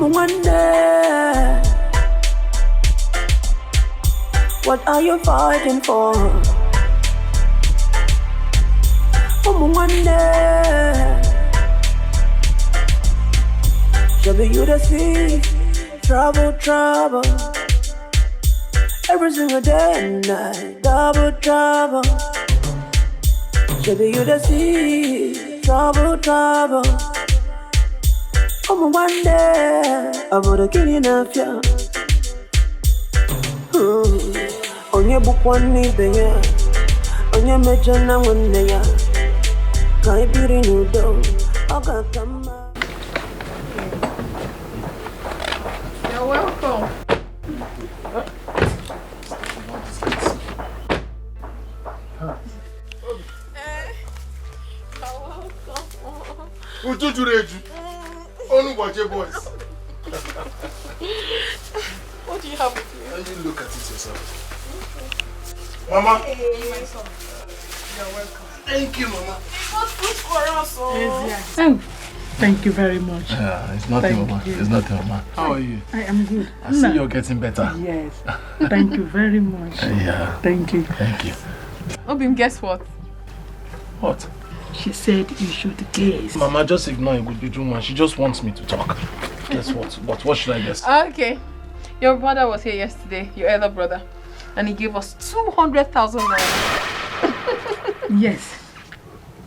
one day. What are you fighting for? One day. Should be you the see trouble. Every single day and night, double trouble. Should be you the see trouble. One day, I'm gonna kill you enough, yeah. On your book one need the on your major now one day, can't be renewed though. I got come out. You're welcome. What do you do? Only watch your voice. What do you have with you? And you look at it yourself. Mama. Hey, my son. You're welcome. Thank you, Mama. It was food for us. Oh, thank you very much. It's nothing, Mama. It's nothing, Mama. How are you? I am good. I see you're getting better. Yes. Thank you very much. Yeah. Thank you. Thank you. Obim, guess what? What? She said you should guess. Mama, just ignore it with the woman. She just wants me to talk. Guess what? What should I guess? Okay. Your brother was here yesterday, your elder brother, and he gave us 200,000 naira. Yes.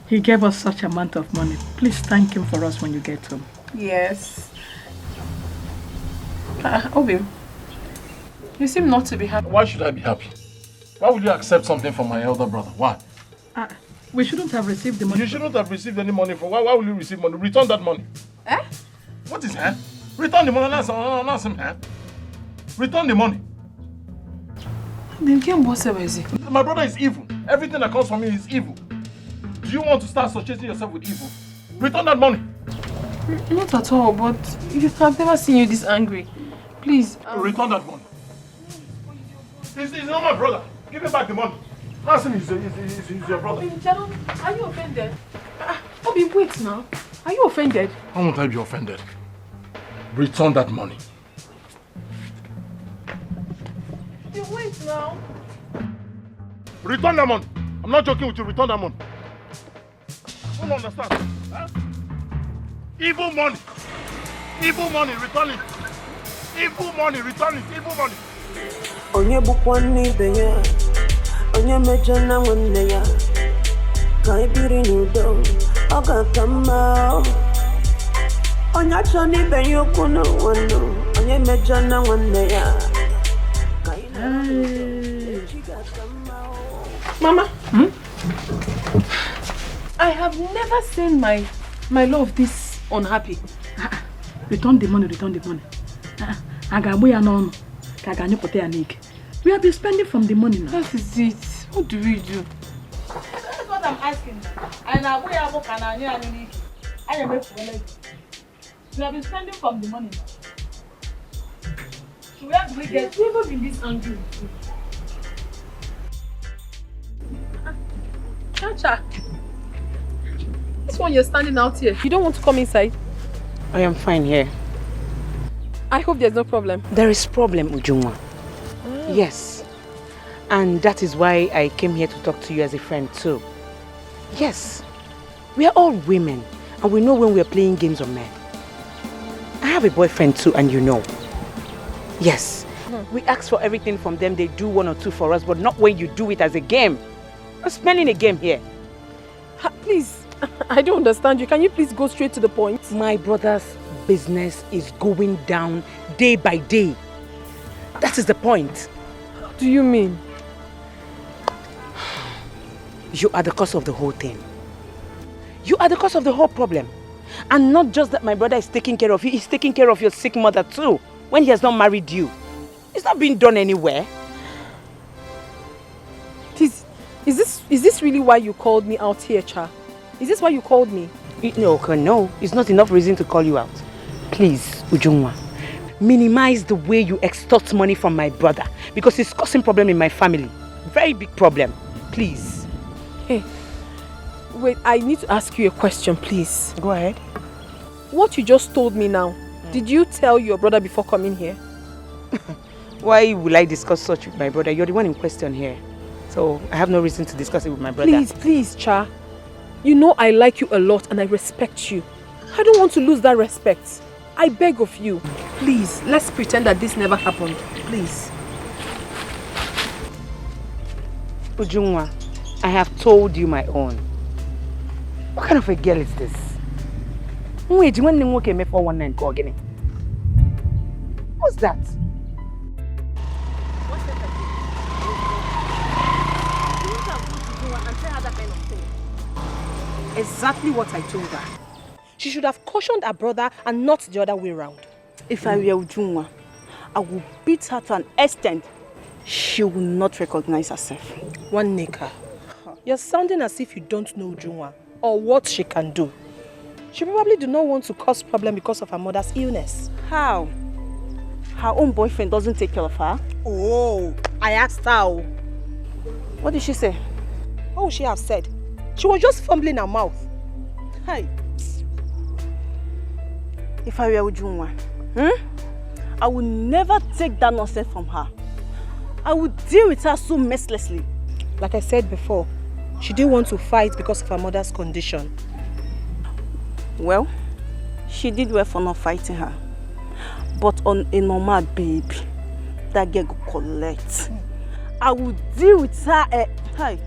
He gave us such amount of money. Please thank him for us when you get home. Yes. Obim, you seem not to be happy. Why should I be happy? Why would you accept something from my elder brother? Why? We shouldn't have received the money. You shouldn't have received any money from. Why will you receive money? Return that money. Eh? What is that? Return the money. That's him. Return the money. My brother is evil. Everything that comes from me is evil. Do you want to start associating yourself with evil? Return that money. Not at all, but I've never seen you this angry. Please. Return that money. He's not my brother. Give him back the money. Ask him, he's your brother. Are you offended? Obim, wait now. Are you offended? How won't I be offended? Return that money. You wait now. Return that money. I'm not joking with you. Return that money. I don't understand. Huh? Evil money. Evil money. Return it. Evil money. Return it. Evil money. On your book one need the on your major now one day, can't be renewed though. I got come out. On your journey, ben you couldn't know. On your major now one day. Mama, I have never seen my love this unhappy. Return the money. We have been spending from the money now. That is it. What do we do? That's what I'm asking. And I am we have been spending from the money now. So where do we get? We've never been this angry. Chacha, this one you're standing out here. You don't want to come inside? I am fine here. I hope there's no problem. There is problem, Ujunwa. Yes. And that is why I came here to talk to you as a friend too. Yes. We are all women and we know when we are playing games of men. I have a boyfriend too and you know. Yes. We ask for everything from them. They do one or two for us, but not when you do it as a game. We're spending a game here. Please, I don't understand you. Can you please go straight to the point? My brother's business is going down day by day. That is the point. What do you mean? You are the cause of the whole thing. You are the cause of the whole problem. And not just that my brother is taking care of you, he's taking care of your sick mother too, when he has not married you. It's not being done anywhere. Please, is this really why you called me out here, Cha? Is this why you called me? No, it's not enough reason to call you out. Please, Ujunwa, minimize the way you extort money from my brother because it's causing problem in my family. Very big problem. Please. Hey, wait, I need to ask you a question, please. Go ahead. What you just told me now, Did you tell your brother before coming here? Why will I discuss such with my brother? You're the one in question here. So I have no reason to discuss it with my brother. Please, Cha. You know I like you a lot and I respect you. I don't want to lose that respect. I beg of you. Please, let's pretend that this never happened. Please. Ujungwa, I have told you my own. What kind of a girl is this? Wait, when you walk me for 19 go again? What's that? Exactly what I told her. She should have cautioned her brother and not the other way around. If I were Ujungwa, I would beat her to an extent she will not recognize herself. One Nika, you're sounding as if you don't know Ujungwa or what she can do. She probably do not want to cause problem because of her mother's illness. How? Her own boyfriend doesn't take care of her? Oh, I asked her. What did she say? What would she have said? She was just fumbling her mouth. Hey. If I were Ujungwa, I would never take that nonsense from her. I would deal with her so mercilessly. Like I said before, she didn't want to fight because of her mother's condition. Well, she did well for not fighting her. But on a normal baby, that girl will collect. I will deal with her. Hey,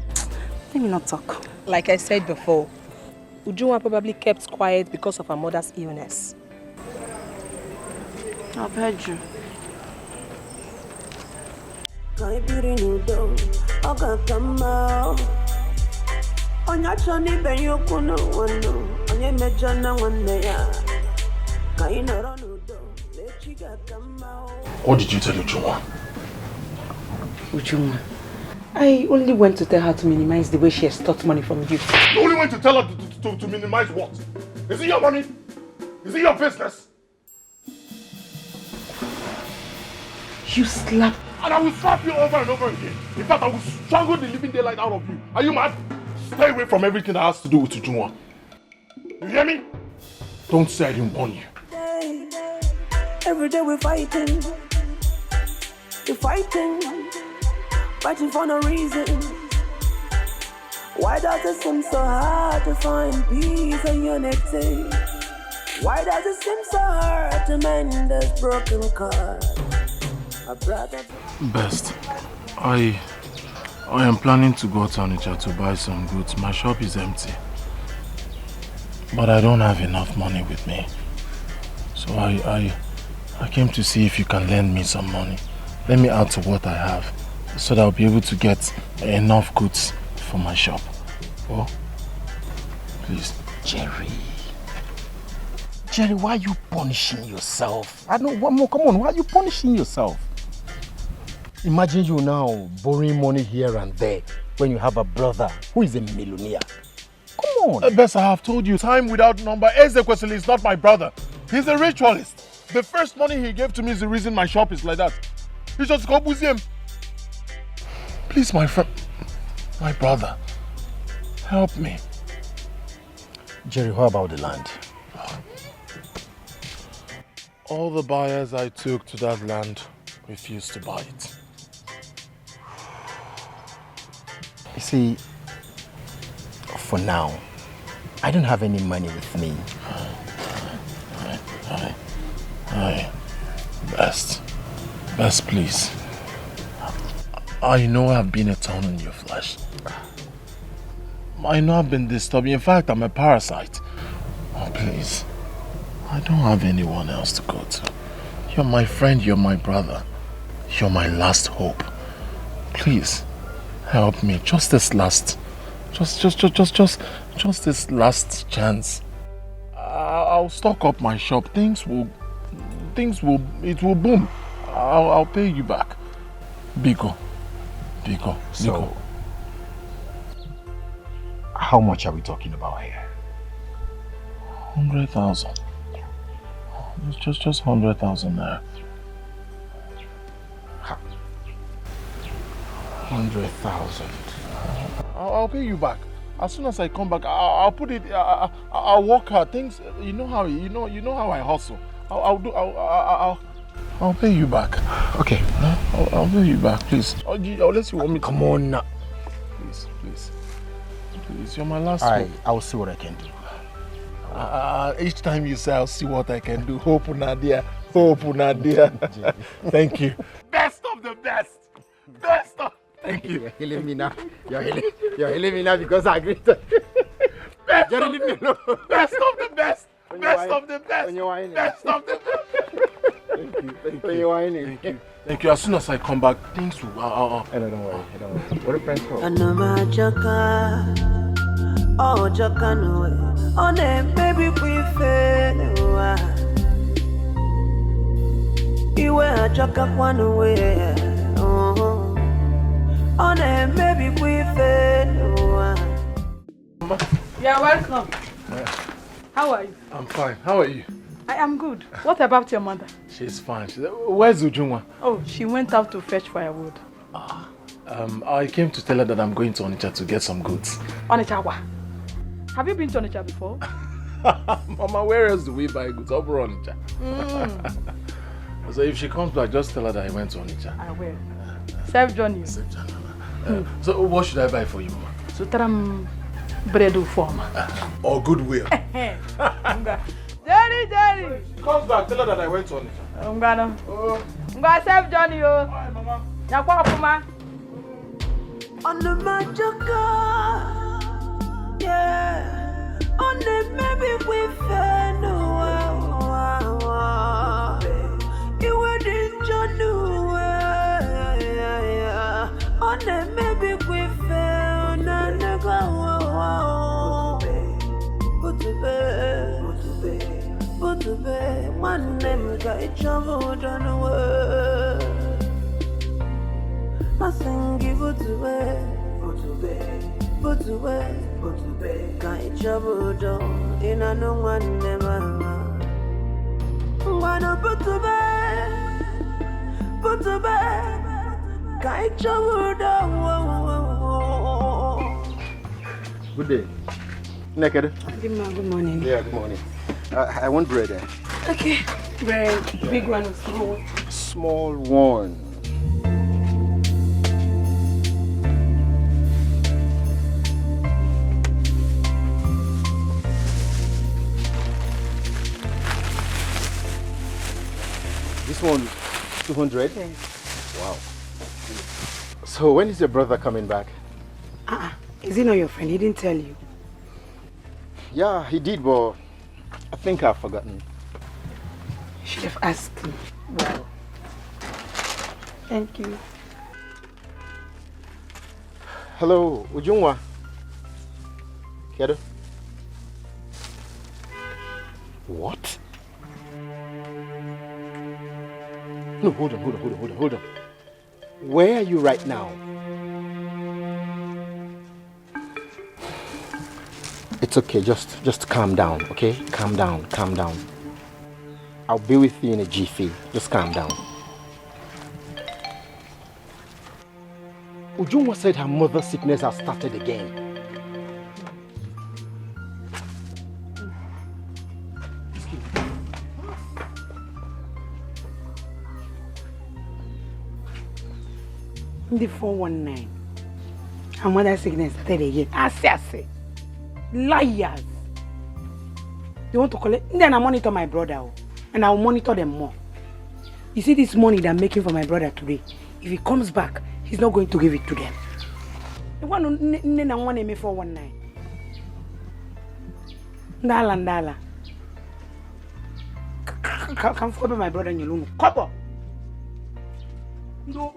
let me not talk. Like I said before, Ujungwa probably kept quiet because of her mother's illness. I've heard you. What did you tell Ujungwa? Ujungwa, I only went to tell her to minimize the way she extorts money from you. You only went to tell her to minimize what? Is it your money? Is it your business? You slapped. And I will slap you over and over again. In fact, I will strangle the living daylight out of you. Are you mad? Stay away from everything that has to do with Ujungwa. You hear me? Don't say I didn't warn you. Every day we're fighting. We're fighting. Fighting for no reason. Why does it seem so hard to find peace and unity? Why does it seem so hard to mend this broken cord? Best, I am planning to go to Onitsha to buy some goods. My shop is empty. But I don't have enough money with me. So I came to see if you can lend me some money. Let me add to what I have so that I'll be able to get enough goods for my shop. Oh, please. Jerry, why are you punishing yourself? I don't want more. Come on, why are you punishing yourself? Imagine you now borrowing money here and there when you have a brother who is a millionaire. Come on. Best, I have told you, time without number. Ezekwesili is not my brother. He's a ritualist. The first money he gave to me is the reason my shop is like that. He just go with him. Please, my friend, my brother, help me. Jerry, how about the land? All the buyers I took to that land refused to buy it. You see, for now, I don't have any money with me. Best, please. I know I've been a thorn in your flesh. I know I've been disturbing. In fact, I'm a parasite. Oh, please. I don't have anyone else to go to. You're my friend, you're my brother. You're my last hope. Please, help me. Just this last... Just this last chance. I'll stock up my shop. It will boom. I'll pay you back. Biko. So, how much are we talking about here? 100,000. It's just 100,000 there. 100,000. I'll pay you back. As soon as I come back, I'll put it. I'll work hard. Things, you know how I hustle. I'll pay you back. Okay. I'll pay you back, please. Unless you want me to... Come on now. Please, you're my last Alright, hope. I'll see what I can do. Each time you say I'll see what I can do, hope Nadia. Thank you. Best of the best. Thank you. You're healing me now. You're healing me now because I agreed to. Best of the best. Best of the best. Thank you. As soon as I come back, things will... Don't worry. What a friend call. Oh, Jacano, on a baby prefer. You were Jacka one away. On a baby prefer. You're welcome. How are you? I'm fine. How are you? I am good. What about your mother? She's fine. Where's Ujunwa? Oh, she went out to fetch firewood. I came to tell her that I'm going to Onitsha to get some goods. Onitsha what? Have you been to Onitsha before? Mama, where else do we buy goods? Over Onitsha. So if she comes back, just tell her that I went to Onitsha. I will. Safe journey. So what should I buy for you, Mama? Sutram bread form. Or goodwill. Jerry. She comes back, tell her that I went to Onitsha. Nga safe journey, yo. Bye, Mama. Nyakwa On the magical. Yeah, on the maybe we fair no. You wouldn't just do on the maybe we fair no. But to be one name got each other done away. I sing give it to be. But to be, can't trouble down in a no one never. Wanna put to be, can't trouble down. Good day. Naked. Good morning. Yeah, good morning. I want bread. Okay. Bread. Big one or small one? Small one. This one, 200? Yes. Wow. So when is your brother coming back? Is he not your friend? He didn't tell you. Yeah, he did, but I think I've forgotten. You should have asked him. Wow. Thank you. Hello, Ujunwa. Kedo? What? No, hold on. Where are you right now? It's okay, just calm down, okay? Calm down. I'll be with you in a jiffy. Just calm down. Ujunwa said her mother's sickness has started again. The 419. Her mother's sickness started again. I say. Liars. They want to collect. Then I monitor my brother. And I'll monitor them more. You see this money that I'm making for my brother today? If he comes back, he's not going to give it to them. The one who 419. Ndala. Come follow my brother in your room. Kobo. No.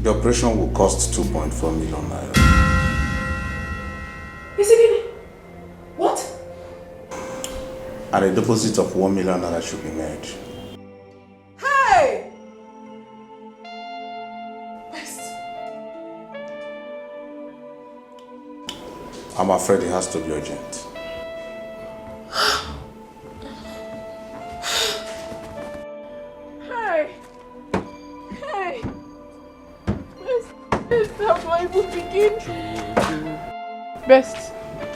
The operation will cost 2.4 million naira. Is it? What? And a deposit of 1 million naira should be made. Hey! Best. I'm afraid it has to be urgent. Hey! Hey! Best, how do I even begin? Best,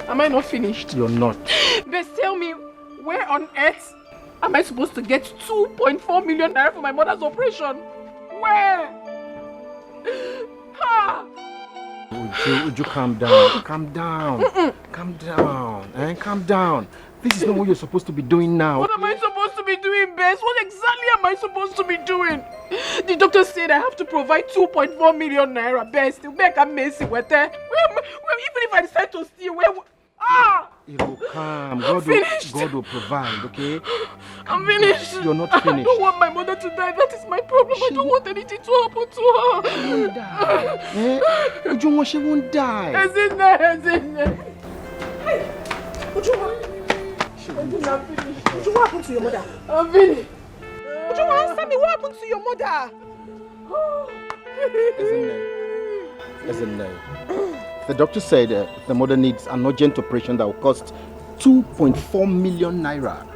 am I not finished? You're not. Best, tell me, where on earth am I supposed to get 2.4 million naira for my mother's operation? Where? Ha! Uju, calm down. Calm down. Calm down. Calm down. This is not what you're supposed to be doing now. What am I supposed to be doing, Bess? What exactly am I supposed to be doing? The doctor said I have to provide 2.4 million naira, Bess. To make a messy with that. Even if I decide to steal, where? Ah! It will come. God will provide, okay? I'm finished. You're not finished. I don't want my mother to die. That is my problem. I don't want anything to happen to her. She won't die. Ujunwa, she won't die. Is it there? Hey, Ujunwa. I'm finished. Ujunwa, what happened to your mother? I'm finished. Ujunwa, answer me. What happened to your mother? Isn't there? The doctor said the mother needs an urgent operation that will cost 2.4 million naira.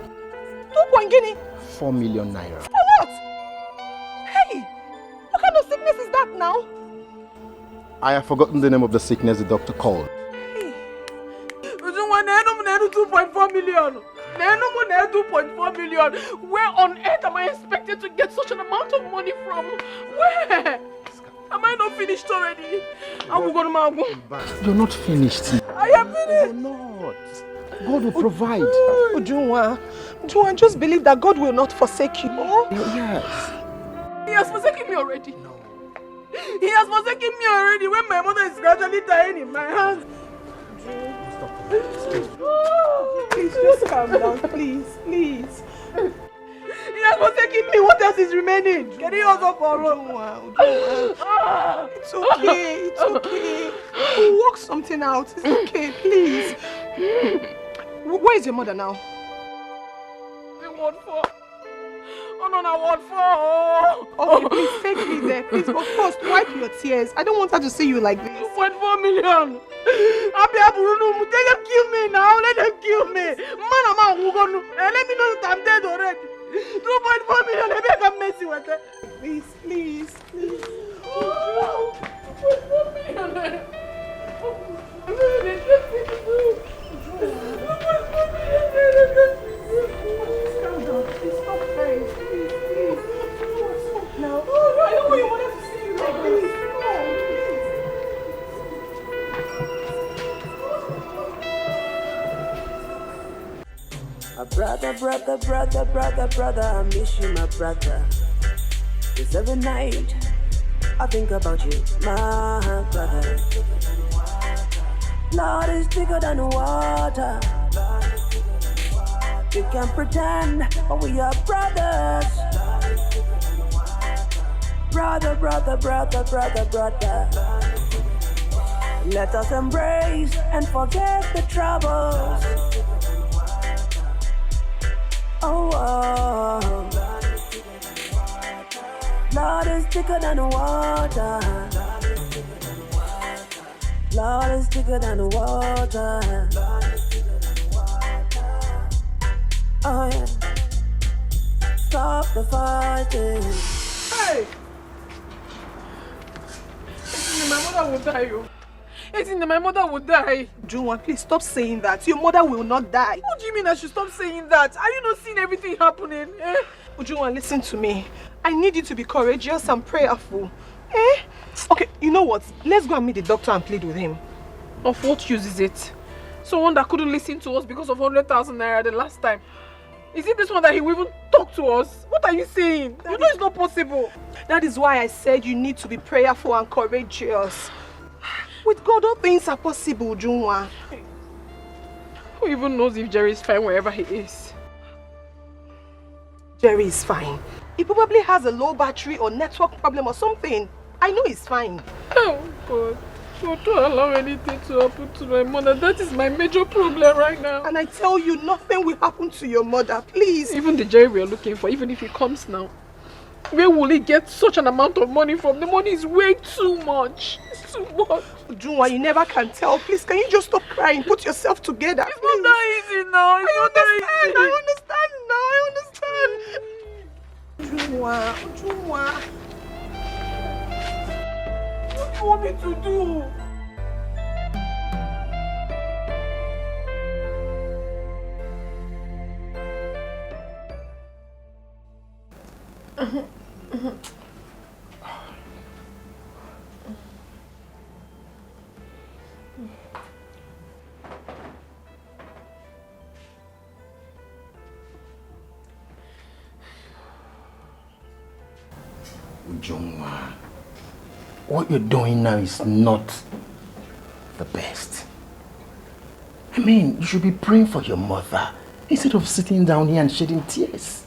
4 million naira. For what? Hey! What kind of sickness is that now? I have forgotten the name of the sickness the doctor called. Hey. 2.4 million. 2.4 million. Where on earth am I expected to get such an amount of money from? Where? Am I not finished already? You're not finished. I am finished. You're not. God will provide. Ujunwa, just believe that God will not forsake you. Oh? Yes. He has forsaken me already. No. He has forsaken me already when my mother is gradually dying in my hands. Please, just calm down. Please. He has forsaken me. What else is remaining? Can you also borrow? It's okay. We'll work something out. It's okay, please. Where is your mother now? In Ward 4. Oh no, Ward 4. Okay, please take me there. Please, but first, wipe your tears. I don't want her to see you like this. 2.4 million. Let them kill me now. Let them kill me. Man, let me know that I'm dead already. 2.4 million. Maybe I can mess you with it. Please. 2.4 million. Calm down. Please stop crying. Please. Stop now. I don't want your mother to see you like this. Brother, I miss you, my brother. Cause every night I think about you, my brother. Lord is bigger than water. We can pretend, but we are brothers. Brother. Let us embrace and forget the troubles. Oh. Lord is bigger than water. Lord is bigger than water. Oh yeah. Stop the fighting. Hey! My mother will die. My mother will die. Junwa, please stop saying that. Your mother will not die. What do you mean I should stop saying that? Are you not seeing everything happening? Ujunwa, listen to me. I need you to be courageous and prayerful. Okay, you know what? Let's go and meet the doctor and plead with him. Of what use is it? Someone that couldn't listen to us because of 100,000 naira the last time. Is it this one that he will even talk to us? What are you saying? You know it's not possible. That is why I said you need to be prayerful and courageous. With God, all things are possible, Junwa. Who even knows if Jerry is fine wherever he is? Jerry is fine. He probably has a low battery or network problem or something. I know it's fine. Oh, God. God, don't allow anything to happen to my mother. That is my major problem right now. And I tell you, nothing will happen to your mother, please. Even the Jerry we are looking for, even if he comes now, where will he get such an amount of money from? The money is way too much. It's too much. Ujunwa, you never can tell. Please, can you just stop crying? Put yourself together. It's not that easy now. It's not that easy. I understand now. I understand. Ujunwa. What do you want me to do? Ujunwa, what you're doing now is not the best. I mean, you should be praying for your mother instead of sitting down here and shedding tears.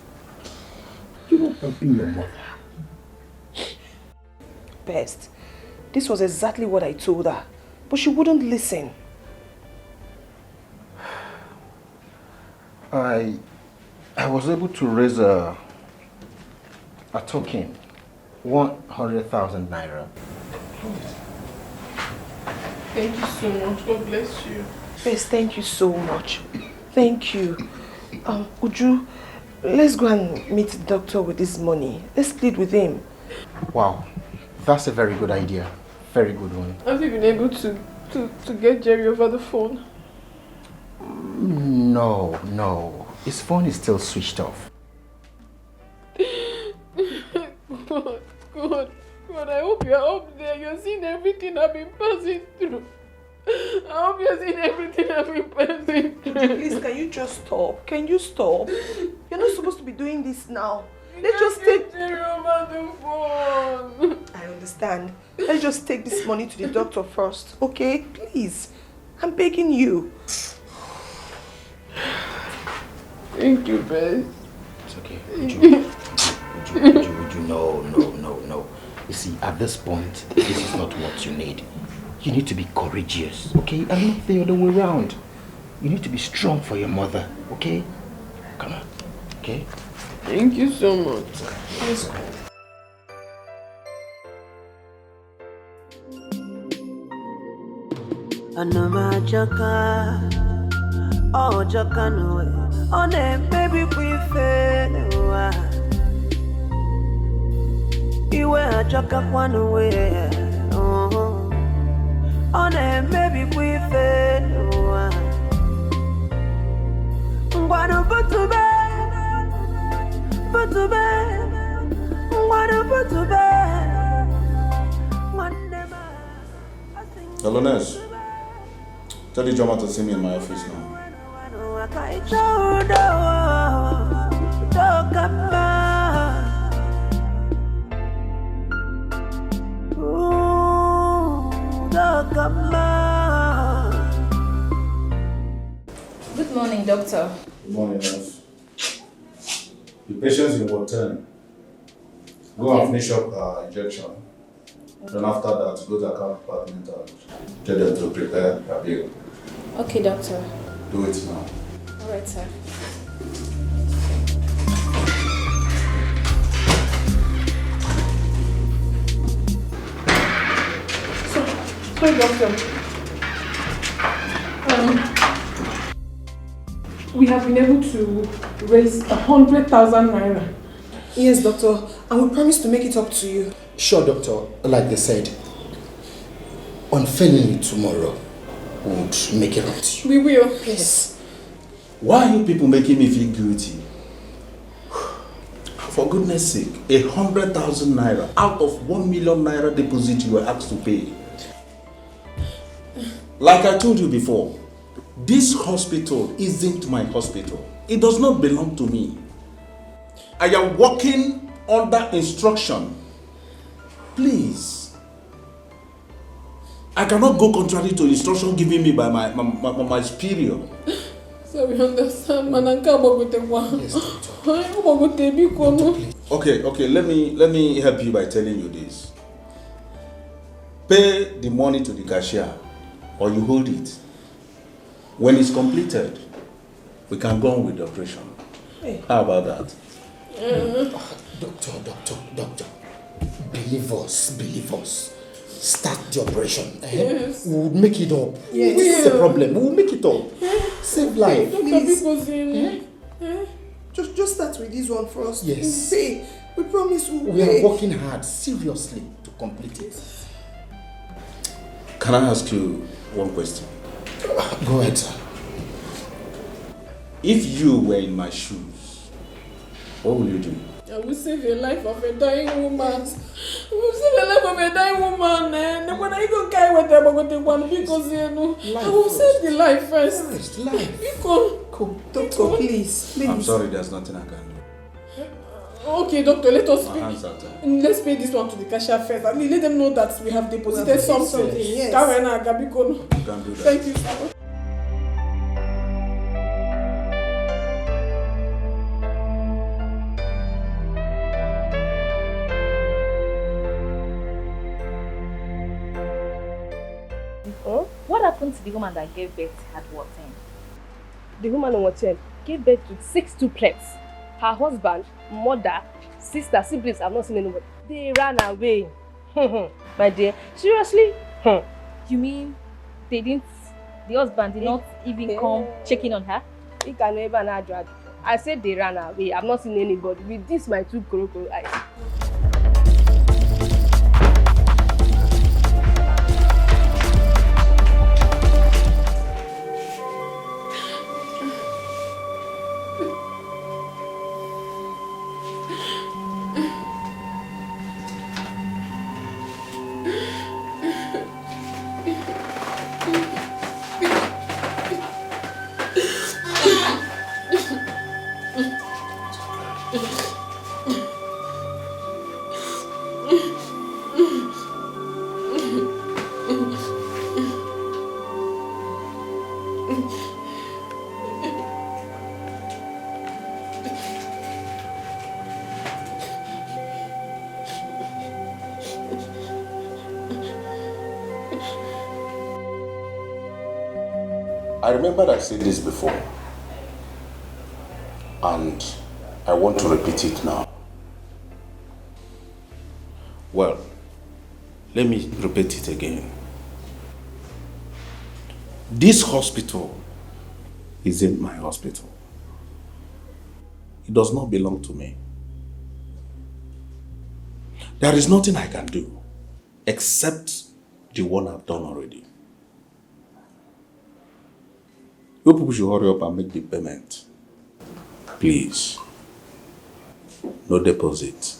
You're not helping your mother. Best. This was exactly what I told her, but she wouldn't listen. I was able to raise a token, 100,000 naira. Thank you so much. God bless you. Best, thank you so much. Thank you. Uju, let's go and meet the doctor with this money. Let's plead with him. Wow, that's a very good idea. Very good one. Have you been able to get Jerry over the phone? No. His phone is still switched off. God, I hope you're up there. You're seeing everything I've been passing through. I hope you're seeing everything I've been passing through. Please, can you just stop? Can you stop? You're not supposed to be doing this now. Let's just take Jerry over the phone. I understand. Let's just take this money to the doctor first, okay? Please. I'm begging you. Thank you, Bess. It's okay. Would you? No. You see, at this point, this is not what you need. You need to be courageous, okay? And not the other way around. You need to be strong for your mother, okay? Come on, okay? Thank you so much. Let's go. Anama jaka, oh jaka no, oh ne baby we fail. Iwe jaka kwanu we, oh ne baby we fail. Ngwanu butube, ngwanu butube. Hello, nurse. Tell the drummer to see me in my office now. Good morning, doctor. Good morning, nurse. The patient's in ward 10. Go and finish up injection. Then after that, go to the account department and tell them to prepare a bill. Okay, doctor. Do it now. All right, sir. Sorry, doctor. We have been able to raise 100,000 naira. Yes, doctor. And we promise to make it up to you. Sure, doctor. Like they said, unfailingly tomorrow, we would make it up to you. We will. Yes. Why are you people making me feel guilty? For goodness sake, 100,000 naira out of 1 million naira deposit you were asked to pay. Like I told you before, this hospital isn't my hospital. It does not belong to me. I am working under instruction. Please. I cannot go contrary to instruction given me by my superior. So we understand, Yes, doctor. Okay, let me help you by telling you this. pay the money to the cashier or you hold it. When it's completed, we can go on with the operation. Hey. How about that? Doctor. Believe us. Start the operation. Yes. We'll make it up. Yes. This is a problem. We'll make it up. Save life. Please. Just start with this one first. Yes. We'll pay. We promise we'll We pay. are working hard, seriously, to complete it. Can I ask you one question? Go ahead, sir. If you were in my shoes, what will you do? I will save the life of a dying woman. I will save the life of a dying woman. When I go carry with them, I'm going to take one because I will save the life first. Life. Cool. Doctor, please. I'm sorry, there's nothing I can do. Okay, doctor, let us pay. Hands out. Let's pay this one to the cashier first. I mean, let them know that we have deposited something. Yes. You can do that. Thank you so much. What happened to the woman that gave birth at what time? The woman on what gave birth to 6 triplets. Her husband, mother, sister, siblings, I've not seen anybody. They ran away. My dear, seriously? You mean the husband did not even come checking on her? He can never not drag. I said they ran away. I've not seen anybody. With this, my 2 crocodile eyes. I remember I said this before, and I want to repeat it now. Well, let me repeat it again. This hospital isn't my hospital. It does not belong to me. There is nothing I can do except the one I've done already. You people should hurry up and make the payment. Please. No deposit.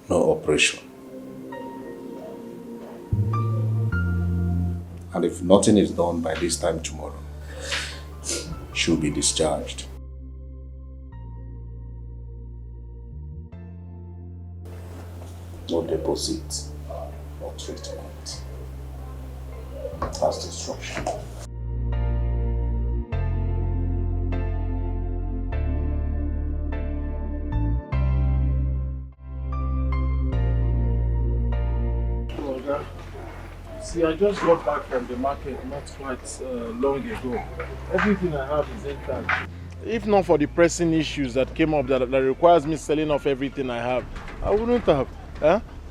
No operation. And if nothing is done by this time tomorrow, she'll be discharged. No deposit or treatment. That's the instruction. See, I just got back from the market not quite long ago. Everything I have is intact. If not for the pressing issues that came up that requires me selling off everything I have, I wouldn't have.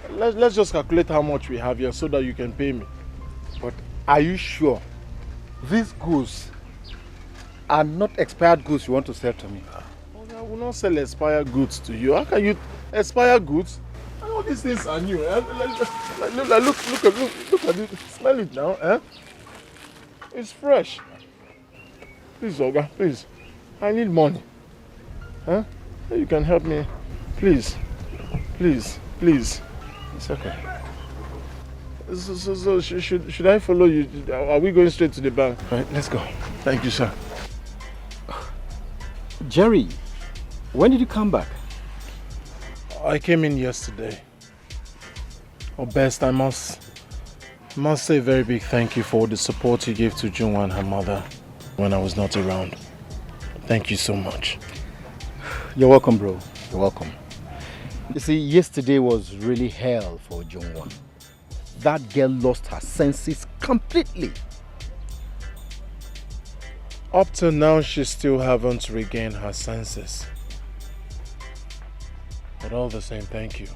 Let's just calculate how much we have here so that you can pay me. But are you sure these goods are not expired goods you want to sell to me? I will not sell expired goods to you. How can you expire goods? All these things are new. Look at it. Smell it now. It's fresh. Please, Oga, please. I need money. You can help me. Please. Please. It's okay. So should I follow you? Are we going straight to the bank? Right, let's go. Thank you, sir. Jerry, when did you come back? I came in yesterday. Best, I must say a very big thank you for the support you gave to Junwa and her mother when I was not around. Thank you so much. You're welcome, bro. You're welcome. You see, yesterday was really hell for Ujungwa. That girl lost her senses completely. Up to now, she still haven't regained her senses. But all the same, thank you.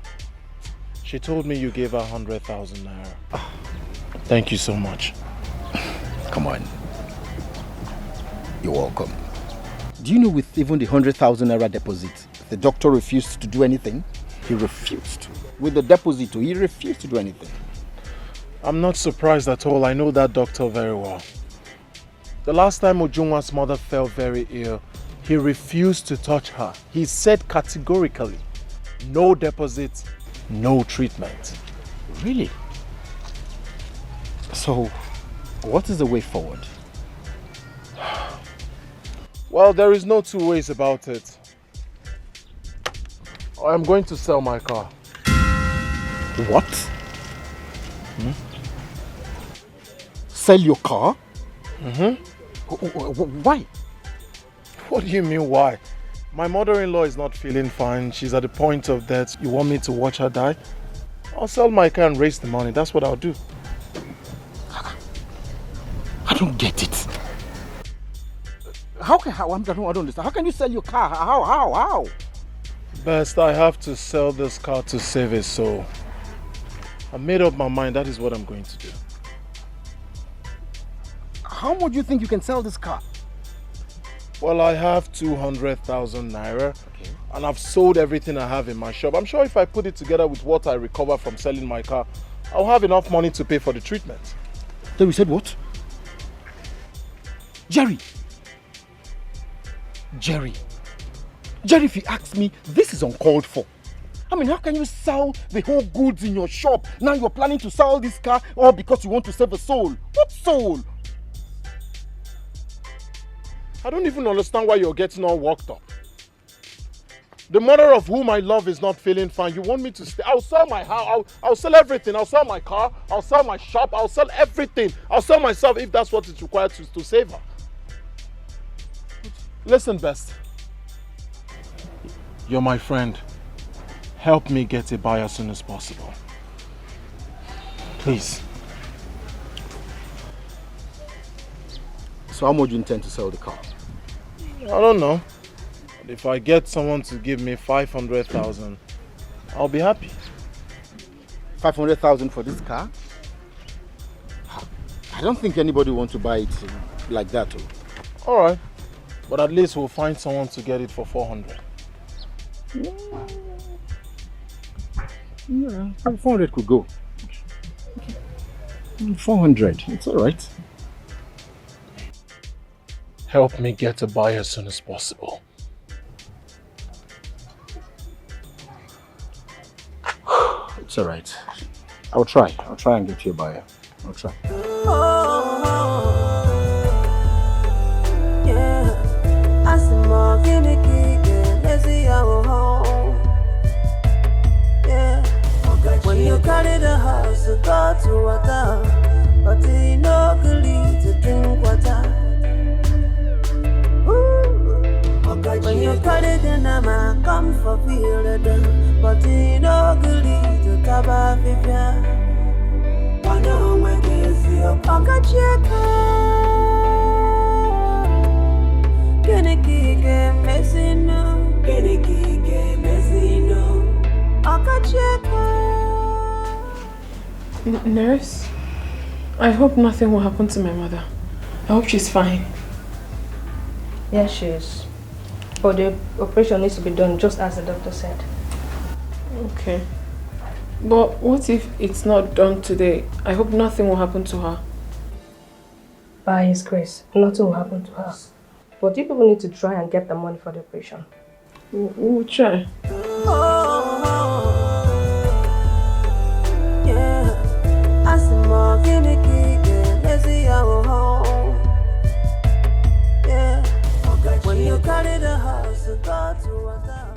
She told me you gave her 100,000 naira. Thank you so much. Come on. You're welcome. Do you know with even the 100,000 naira deposit, the doctor refused to do anything? He refused. With the deposit, he refused to do anything. I'm not surprised at all. I know that doctor very well. The last time Ujungwa's mother fell very ill, he refused to touch her. He said categorically, no deposit, no treatment. Really? So, what is the way forward? Well, there is no two ways about it. I'm going to sell my car. What? Sell your car? Why? What do you mean why? My mother-in-law is not feeling fine. She's at the point of death. You want me to watch her die? I'll sell my car and raise the money. That's what I'll do. I don't get it. I don't understand. How can you sell your car? How? Best, I have to sell this car to save his soul. I made up my mind. That is what I'm going to do. How much do you think you can sell this car? Well, I have 200,000 naira. Okay. And I've sold everything I have in my shop. I'm sure if I put it together with what I recover from selling my car, I'll have enough money to pay for the treatment. Then we said what? Jerry, if you ask me, this is uncalled for. I mean, how can you sell the whole goods in your shop? Now you're planning to sell this car all because you want to save a soul. What soul? I don't even understand why you're getting all worked up. The mother of whom I love is not feeling fine. You want me to stay? I'll sell my house. I'll sell everything. I'll sell my car. I'll sell my shop. I'll sell everything. I'll sell myself if that's what it's required to save her. Listen, Best. You're my friend. Help me get a buyer as soon as possible. Please. So how much do you intend to sell the car? I don't know. But if I get someone to give me 500,000, I'll be happy. 500,000 for this car? I don't think anybody wants to buy it like that. All right. But at least we'll find someone to get it for 400. Yeah, 400 could go. 400, it's all right. Help me get a buyer as soon as possible. It's all right. I'll try and get you a buyer. I'll try. When you carry the house to go to water, but you no good to drink water. When you carry the nama, come for feel the done, but you no good to taba vivia. Wano mwekezi okacheka, kenikike mesino, okacheka. Nurse, I hope nothing will happen to my mother. I hope she's fine. Yes, she is. But the operation needs to be done just as the doctor said. Okay. But what if it's not done today? I hope nothing will happen to her. By His grace, nothing will happen to her. But you people need to try and get the money for the operation. We'll try. When you carry the house to go to water.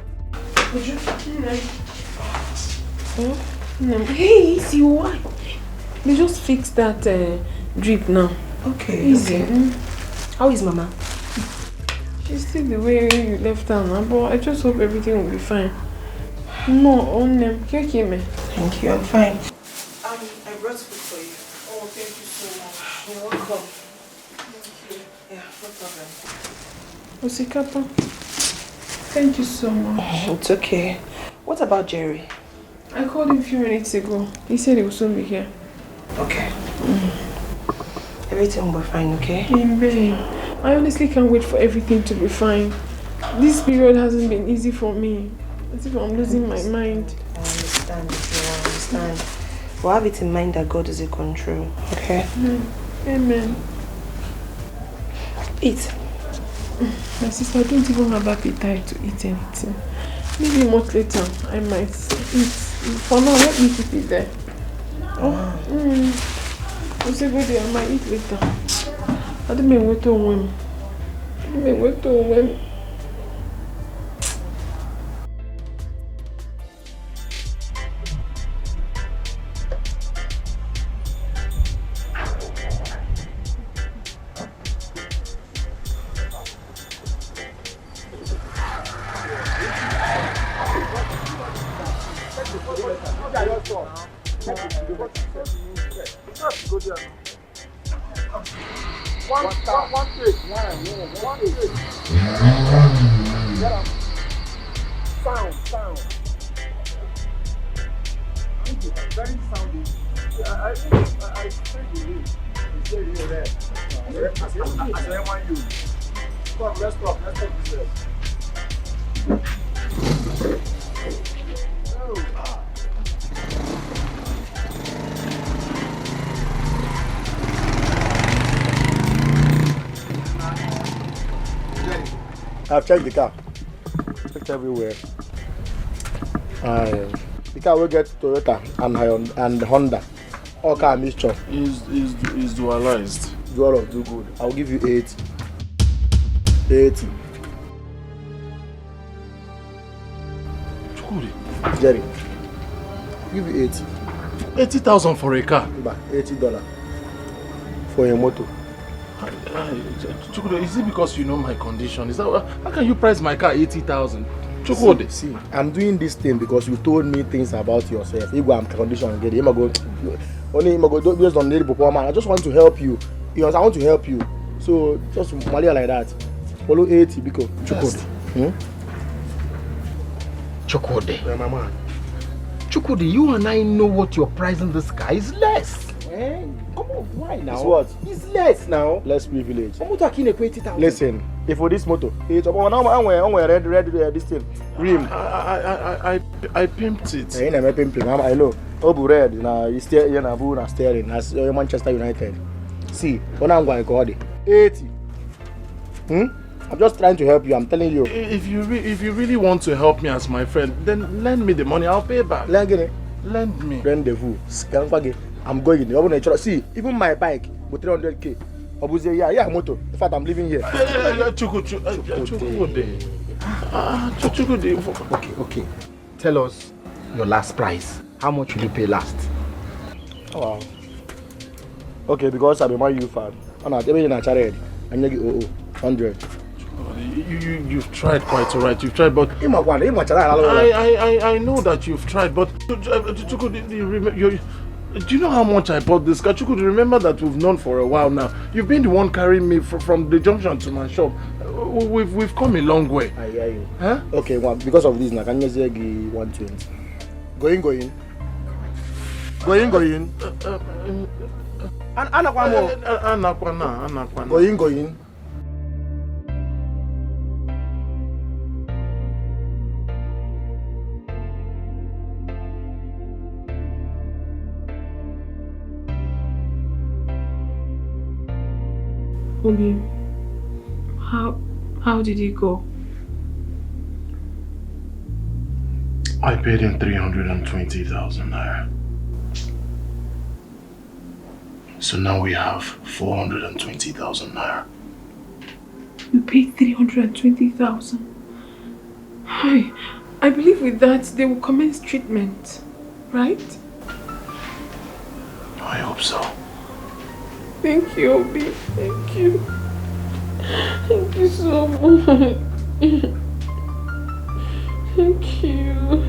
Hey, see why? They just fixed that drip now. Okay. Easy. Okay. How is Mama? She's still the way you left her now, but I just hope everything will be fine. No, on them. Thank you, I'm fine. I brought food for you. Oh, thank you so much. You're welcome. Thank you. Yeah, no problem. Osikapa, thank you so much. It's okay. What about Jerry? I called him a few minutes ago. He said he will soon be here. Okay. Everything will be fine, okay? Babe, I honestly can't wait for everything to be fine. This period hasn't been easy for me. As if I'm losing my mind. I understand. I understand. But have it in mind that God is in control, okay? Amen. Eat. My sister, I don't even have appetite to eat anything. Maybe a month later, I might eat. For now, let me keep it there. I say go there, I might eat later. I don't mean wait to win. I've checked the car. Checked everywhere. The car will get Toyota and Honda. All car mixture. Is dualized. Dual of do good. I'll give you 80. 80. Chukuri. Jerry. I'll give you 80. 80,000 for a car. $80 for a motor. Chukwu, is it because you know my condition? Is that how can you price my car 80,000? Chukwu, see, I'm doing this thing because you told me things about yourself. If I'm condition, get it. Only based on the performance. I just want to help you. I want to help you. So just Malia like that. Follow 80 because Chukwu. Chukwu, yeah, my man. Chukwu, you and I know what you're pricing this car is less. Come on, why now? It's what? It's less now. Less privilege. Listen, if for this motor, it's red this thing. Rim. I pimped it. I know. Obu red na you steer you na bu na steering as Manchester United. See, when I'm going to call it 80. I'm just trying to help you. I'm telling you. If you really want to help me as my friend, then lend me the money. I'll pay back. Lend me. Rendezvous. I'm going. See, even my bike with 300k. Yeah, motor. In fact, I'm living here. Okay. Tell us your last price. How much will you pay last? Oh, wow. Okay, because I'm a Man U fan. I'm not even a charity. I'm going to get 100. You've tried quite alright. You've tried, but I know that you've tried, but do you know how much I bought this car? You could remember that we've known for a while now. You've been the one carrying me from the junction to my shop. We've come a long way. I hear you. Huh? Okay, well, because of this, now can you say 120? Going. Going. Obi, how did he go? I paid him 320,000 naira. So now we have 420,000 naira. You paid 320,000. I believe with that they will commence treatment, right? I hope so. Thank you, Obi. Thank you. Thank you so much. Thank you.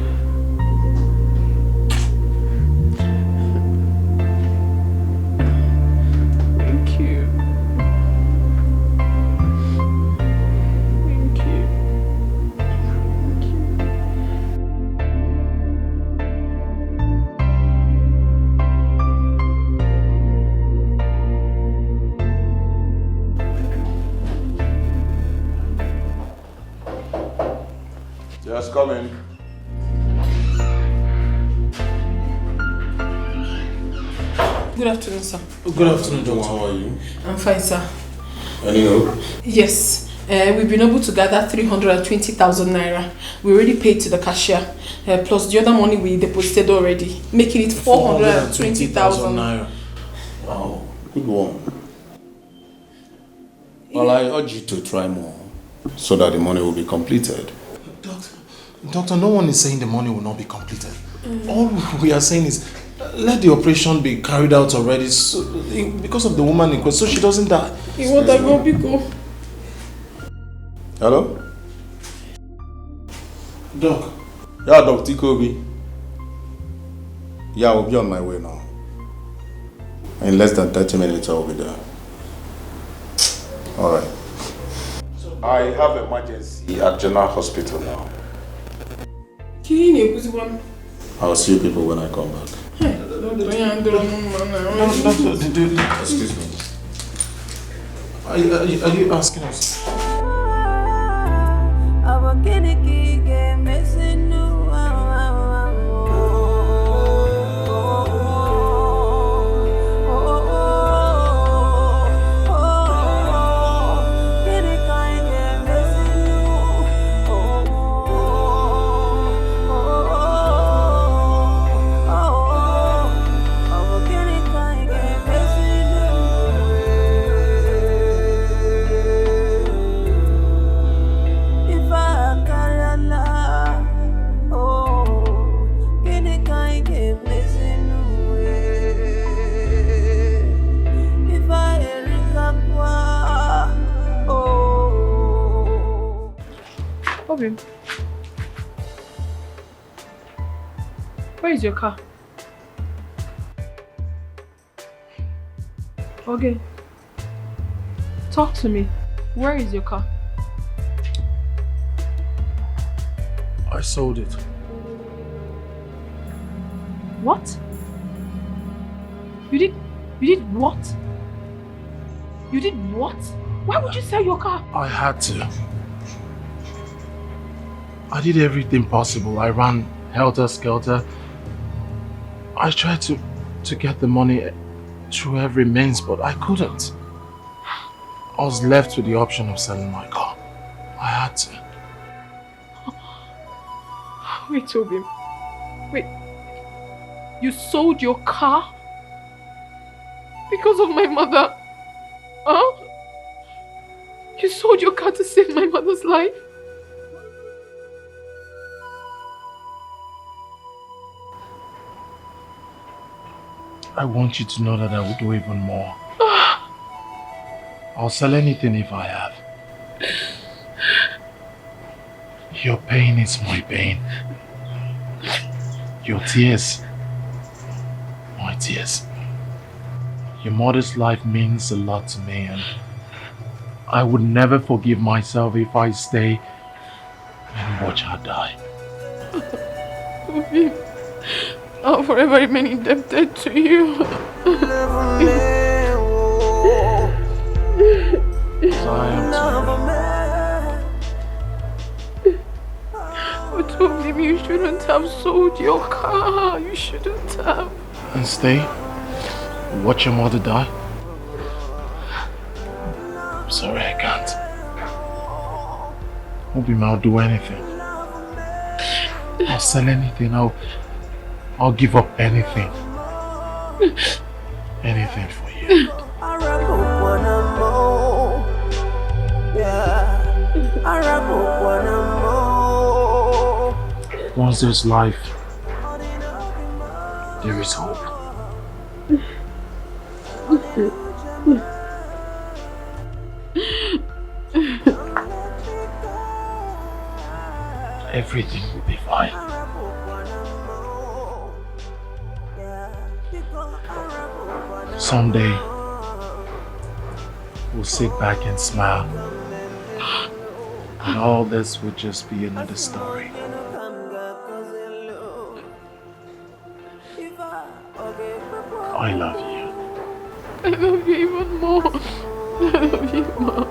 Just come in. Good afternoon, sir. Good afternoon, Doctor. How are you? I'm fine, sir. Any hope? Yes. We've been able to gather 320,000 naira. We already paid to the cashier, plus the other money we deposited already, making it 420,000 naira. Wow, good one. Well, I urge you to try more so that the money will be completed. Doctor, no one is saying the money will not be completed. All we are saying is let the operation be carried out already because of the woman in question, so she doesn't die. You want that go go? Hello? Doc. Yeah, Dr. Kobe. Yeah, I'll be on my way now. In less than 30 minutes, I'll be there. Alright. I have emergency at General Hospital now. I'll see you people when I come back. Excuse me. Are you asking us? Where is your car? Okay. Talk to me. Where is your car? I sold it. What? You did what? You did what? Why would you sell your car? I had to. I did everything possible. I ran helter-skelter. I tried to get the money through every means, but I couldn't. I was left with the option of selling my car. I had to. Wait, Toby. Wait. You sold your car? Because of my mother? Huh? You sold your car to save my mother's life? I want you to know that I will do even more. I'll sell anything if I have. Your pain is my pain. Your tears, my tears. Your mother's life means a lot to me, and I would never forgive myself if I stay and watch her die. I'll forever remain indebted to you. But Toby, you shouldn't have sold your car. You shouldn't have. And stay? Watch your mother die? I'm sorry, I can't. Obi, I'll do anything. I'll sell anything. I'll give up anything. Anything for you. Once there's life, there is hope. Everything will be fine. Someday, we'll sit back and smile. And all this will just be another story. I love you. I love you even more. I love you more.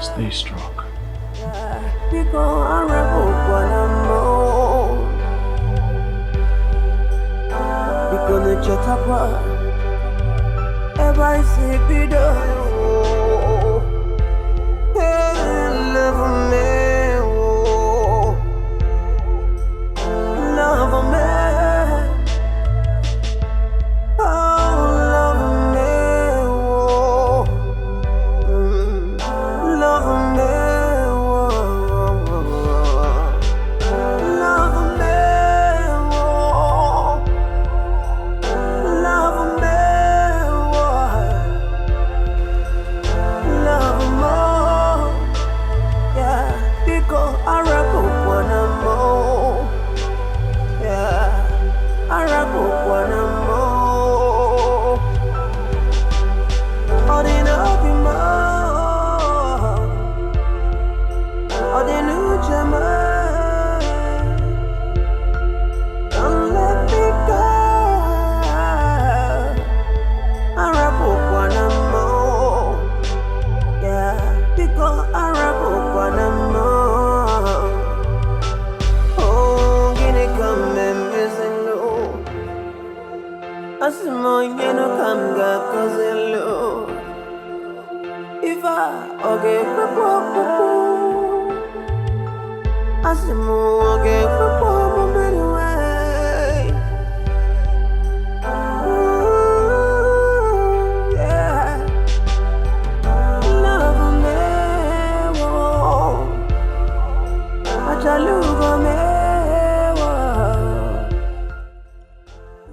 Stay strong. Because I rebel when I'm old. Because the chatapa, ever see Peter. Love me, love me.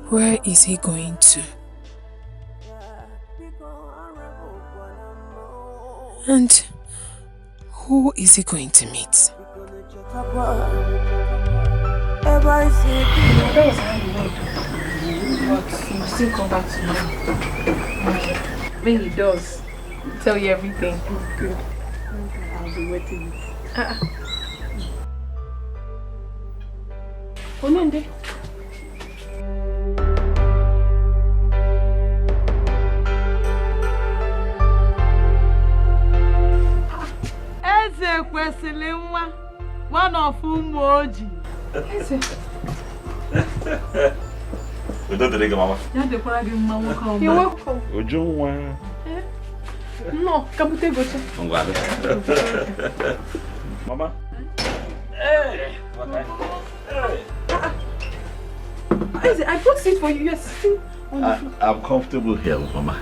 Where is he going to? And who is he going to meet? That was how you went. But he'll still come back tomorrow. When he does, he'll tell you everything. Good. I'll be waiting. Onende. Eze kwesịrị nwa, one of ụmụ ojii. Eze. Udo dịrị gị, mama. Ya dịkwara gị mma nwoke ọma. You're welcome. Ujunwa. No, kabute gocha. Ngwa. Mama. Hey. Eze, I brought seat for you. You're sitting on the floor. I'm comfortable here, Mama.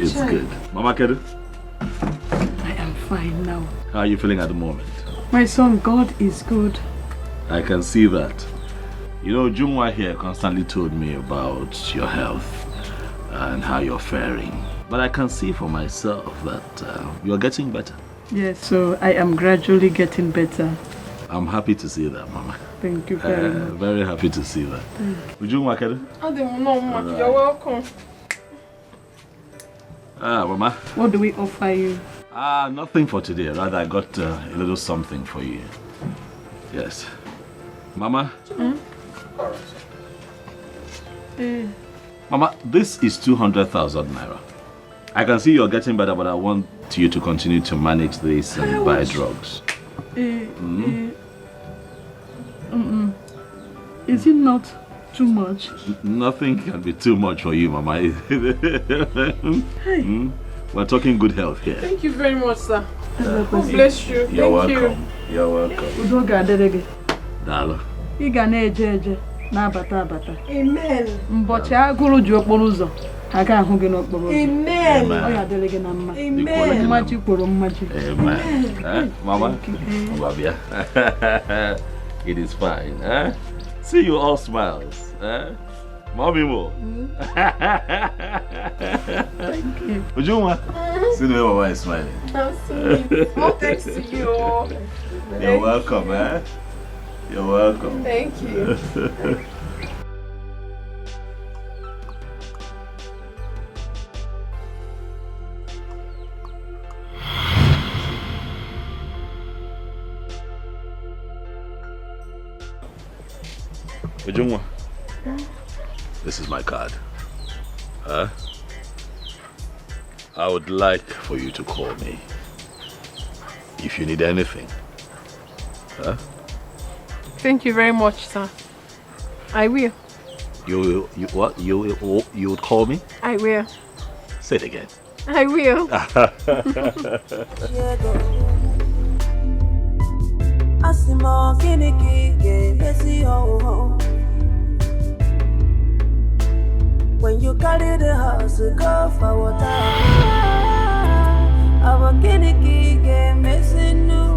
It's good. Mama Kedu? I am fine now. How are you feeling at the moment? My son, God is good. I can see that. You know, Junwa here constantly told me about your health and how you're faring. But I can see for myself that you're getting better. Yes, so I am gradually getting better. I'm happy to see that, Mama. Thank you very much. Very happy to see that. Ujunwa Kedu? You're welcome. Mama. What do we offer you? Nothing for today. Rather, I got a little something for you. Yes. Mama? Mama, this is 200,000 naira. I can see you're getting better, but I want you to continue to manage this and buy drugs. Is it not too much? Nothing can be too much for you, Mama. We're talking good health here. Thank you very much, sir. God bless you. You're welcome. You're welcome. Dalo. Amen. Mbọchị agụrụ ji okporo ụzọ, aga ahụ gị n'okporo ụzọ. Amen. Ọ ya dịrị gị na mma. Amen. Mmaji kwuru mmaji. Amen. Mama? Babia. It is fine. See you all smiles. Mommy more. Thank you. Ujunwa? See the way Mama is smiling. I'm sweet. All thanks to you. You're welcome, You're welcome. Thank you. Ujunwa, this is my card. I would like for you to call me if you need anything. Huh? Thank you very much, sir. I will. You what? You would call me? I will. Say it again. I will. When you carry the house, go for water. Our guinea game missing new.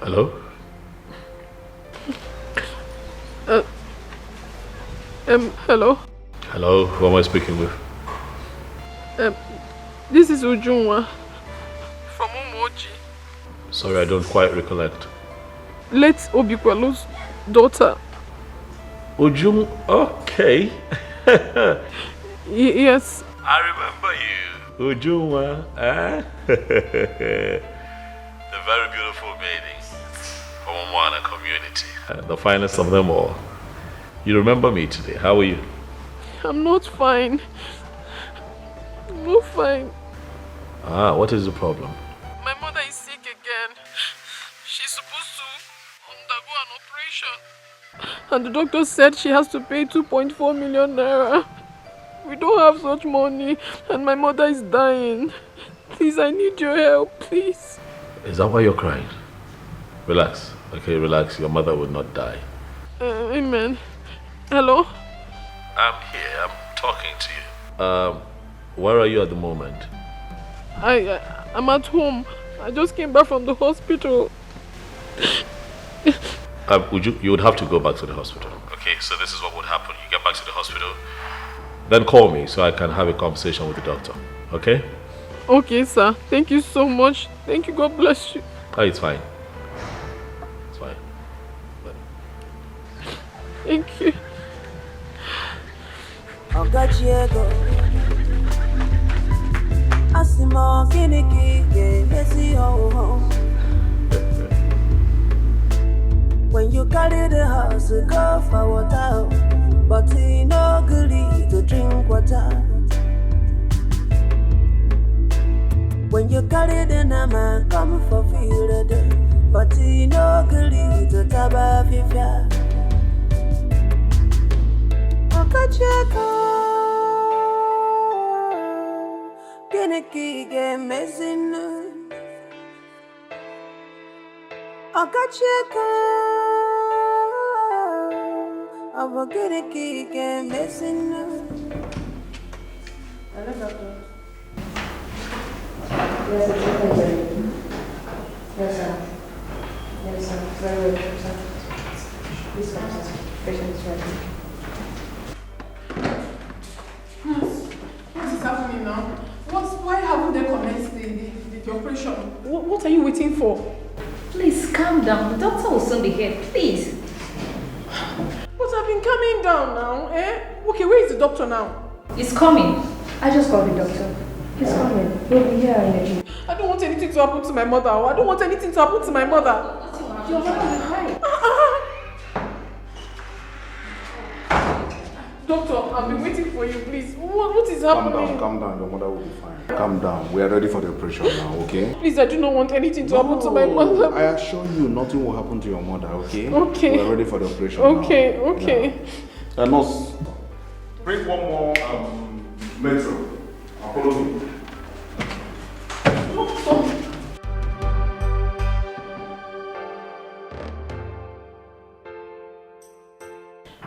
Hello? Hello? Hello, who am I speaking with? This is Ujunwa from Umoji. Sorry, I don't quite recollect. Late Obikwelu's daughter. Ujung, okay. Yes. I remember you. Ujunwa, eh? The very beautiful lady from Umwana community. The finest of them all. You remember me today. How are you? I'm not fine. I'm not fine. Ah, what is the problem? My mother is sick again. She's supposed to undergo an operation. And the doctor said she has to pay 2.4 million naira. We don't have such money and my mother is dying. Please, I need your help, please. Is that why you're crying? Relax. Okay, relax. Your mother will not die. Amen. Hello? I'm here. I'm talking to you. Where are you at the moment? I'm at home. I just came back from the hospital. You would have to go back to the hospital. Okay, so this is what would happen. You get back to the hospital, then call me so I can have a conversation with the doctor. Okay? Okay, sir. Thank you so much. Thank you. God bless you. Oh, it's fine. It's fine. Thank you. When you carry the house, go for water, but he no good to drink water. When you carry the nama, come for field, but he no good to taba fifia. Okacheko, Geneki game messing. Okacheko, our Geneki game messing. Hello, doctor. Yes, sir. Yes, sir. Yes, sir. Very well, sir. Please come, sir. Patient is ready. What is happening now? Why haven't they commenced the operation? What are you waiting for? Please calm down. The doctor will soon be here. Please. But I've been coming down now, eh? Okay, where is the doctor now? He's coming. I just called the doctor. He's coming. He'll be here in a minute. I don't want anything to happen to my mother. I don't want anything to happen to my mother. Your mother will be fine. Doctor, I've been waiting for you, please. What is happening? Calm down. Your mother will be fine. Calm down. We are ready for the operation now, okay? Please, I do not want anything to happen to my mother. I assure you, nothing will happen to your mother, okay? Okay. We are ready for the operation okay, now. Okay. Yeah. Nurse, bring one more metro. Follow me.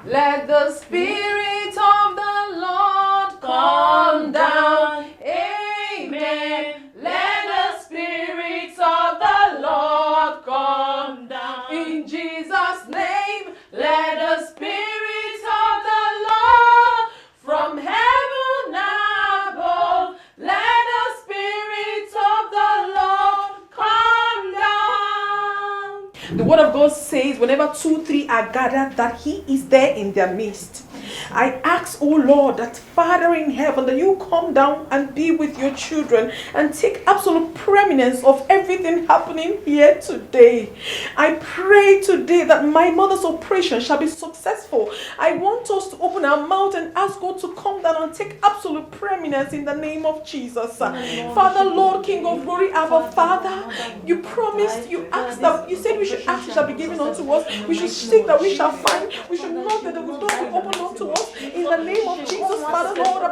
Let the Spirit of the Lord come down. Amen. Let the Spirit of the Lord come down. In Jesus' name, let the Spirit of the Lord from heaven above, let the Spirit of the Lord come down. The word of God says, whenever 2-3 are gathered, that He is there in their midst. I ask, oh Lord, that Father in heaven, that you come down and be with your children and take absolute preeminence of everything happening here today. I pray today that my mother's operation shall be successful. I want us to open our mouth and ask God to come down and take absolute preeminence in the name of Jesus. Father, Lord, King of glory, our Father, you promised, you asked that, you said we should ask, it shall be given unto us. We should seek, that we shall find. We should knock, that the door will open unto us. In the name of Jesus, Father, Lord,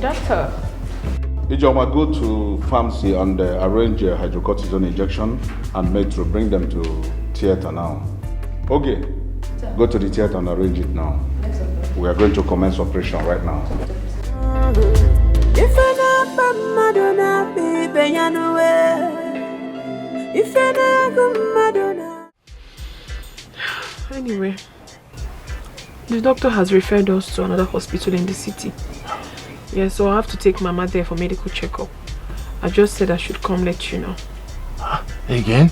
Doctor. Ijoma, go to pharmacy and arrange a hydrocortisone injection and metro. Bring them to theater now. Okay, go to the theater and arrange it now. We are going to commence operation right now. Anyway, the doctor has referred us to another hospital in the city. Yeah, so I have to take Mama there for medical checkup. I just said I should come let you know. Again?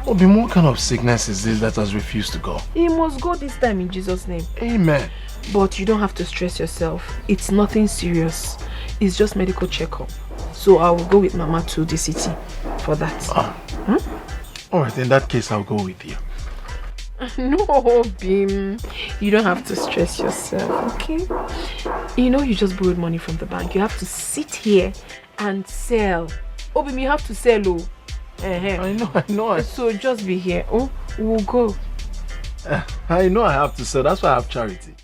Obi, what kind of sickness is this that has refused to go? He must go this time in Jesus' name. Amen. But you don't have to stress yourself. It's nothing serious. It's just medical checkup. So I will go with Mama to the city for that. Alright, in that case, I'll go with you. No, Bim. You don't have to stress yourself, okay? You know you just borrowed money from the bank. You have to sit here and sell. Oh, Bim, you have to sell, oh. I know. So just be here. Oh, we'll go. I know I have to sell. That's why I have charity.